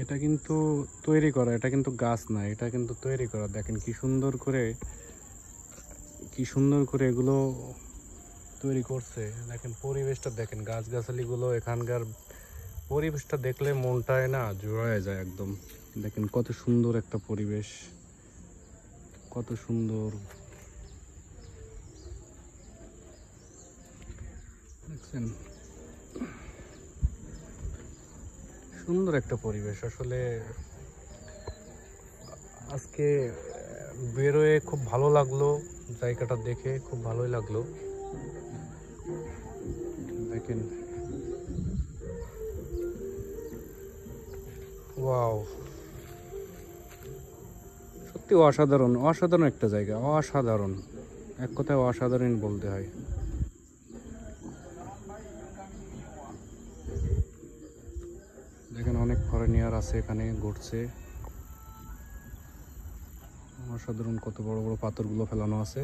এটা কিন্তু তৈরি করা, এটা কিন্তু গাছ না, এটা কিন্তু তৈরি করা। দেখেন কি সুন্দর করে, কি সুন্দর করে এগুলো তৈরি করছে। দেখেন পরিবেশটা দেখেন, গাছগাছালিগুলো, এখানকার পরিবেশটা দেখলে মনটায় না জুড়ায় যায় একদম। দেখেন কত সুন্দর একটা পরিবেশ, কত সুন্দর দেখছেন, সুন্দর একটা পরিবেশ। আসলে আজকে বেরোয় খুব ভালো লাগলো, জায়গাটা দেখে খুব ভালোই লাগলো। দেখেন, ওয়াও, সত্যি অসাধারণ, অসাধারণ একটা জায়গা, অসাধারণ, এক কথায় অসাধারণ বলতে হয়। দেখেন অনেক ফরেনিয়ার আছে এখানে ঘুরছে, অসাধারণ কত বড় বড় পাথরগুলো ফেলানো আছে।